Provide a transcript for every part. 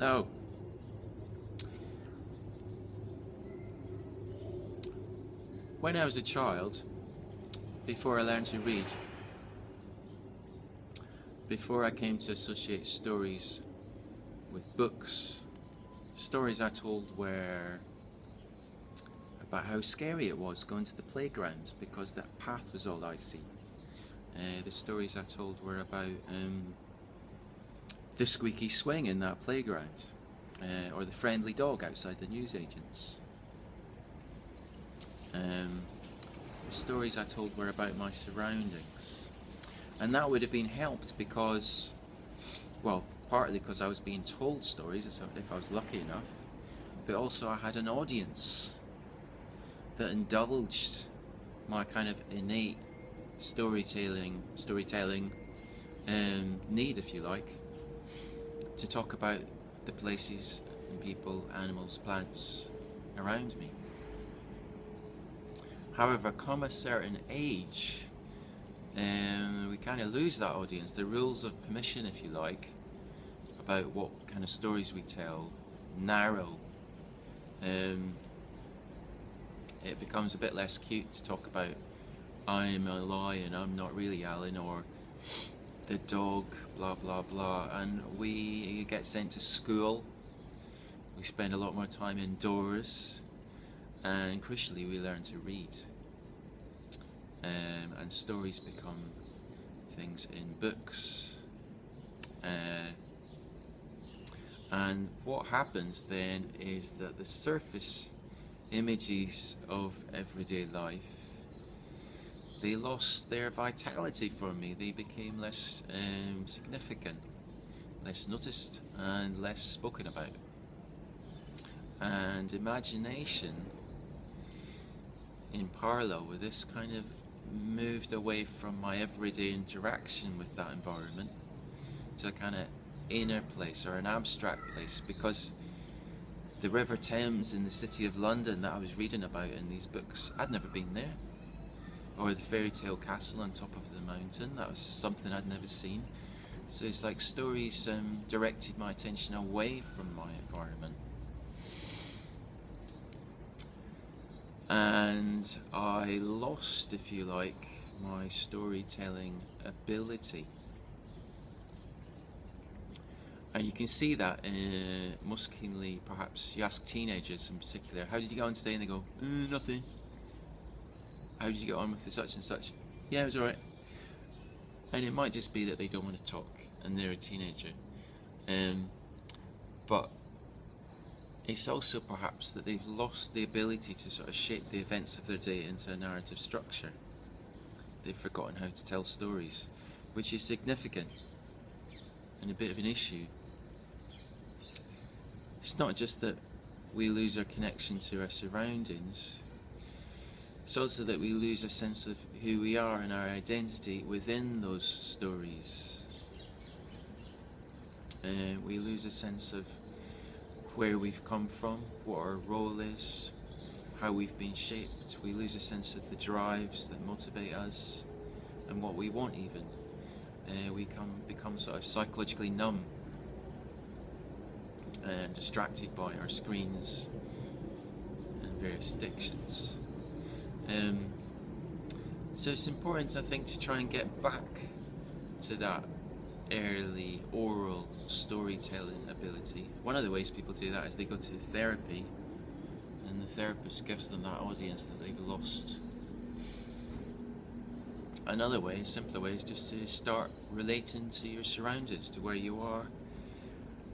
Oh. When I was a child, before I learned to read, before I came to associate stories with books, stories I told were about how scary it was going to the playground because that path was all icy. The stories I told were about the squeaky swing in that playground, or the friendly dog outside the newsagents. The stories I told were about my surroundings, and that would have been helped because, well, partly because I was being told stories if I was lucky enough, but also I had an audience that indulged my kind of innate storytelling need, if you like, to talk about the places and people, animals, plants around me. However, come a certain age, we kind of lose that audience. The rules of permission, if you like, about what kind of stories we tell narrow. It becomes a bit less cute to talk about I'm a lion, I'm not really Alan, or the dog, blah blah blah, and we get sent to school. We spend a lot more time indoors, and crucially we learn to read, and stories become things in books, and what happens then is that the surface images of everyday life, they lost their vitality for me. They became less significant, less noticed, and less spoken about. And imagination, in parallel with this, kind of moved away from my everyday interaction with that environment to a kind of inner place or an abstract place, because the River Thames in the city of London that I was reading about in these books, I'd never been there. Or the fairy tale castle on top of the mountain, that was something I'd never seen. So it's like stories directed my attention away from my environment. And I lost, if you like, my storytelling ability. And you can see that most keenly, perhaps, you ask teenagers in particular, how did you get on today? And they go, nothing. How did you get on with the such and such? Yeah, it was alright. And it might just be that they don't want to talk and they're a teenager. But it's also perhaps that they've lost the ability to sort of shape the events of their day into a narrative structure. They've forgotten how to tell stories, which is significant and a bit of an issue. It's not just that we lose our connection to our surroundings, it's also that we lose a sense of who we are and our identity within those stories. We lose a sense of where we've come from, what our role is, how we've been shaped. We lose a sense of the drives that motivate us and what we want even. We become sort of psychologically numb and distracted by our screens and various addictions. So it's important, I think, to try and get back to that early oral storytelling ability. One of the ways people do that is they go to therapy, and the therapist gives them that audience that they've lost. Another way, a simpler way, is just to start relating to your surroundings, to where you are,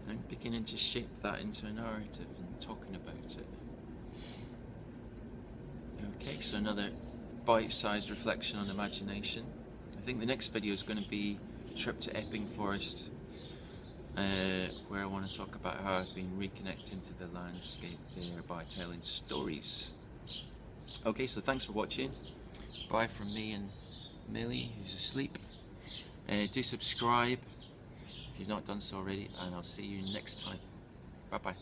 and beginning to shape that into a narrative and talking about it. Okay, so another bite-sized reflection on imagination. I think the next video is going to be a trip to Epping Forest, where I want to talk about how I've been reconnecting to the landscape there by telling stories. Okay, so thanks for watching. Bye from me and Millie, who's asleep. Do subscribe if you've not done so already, and I'll see you next time. Bye bye.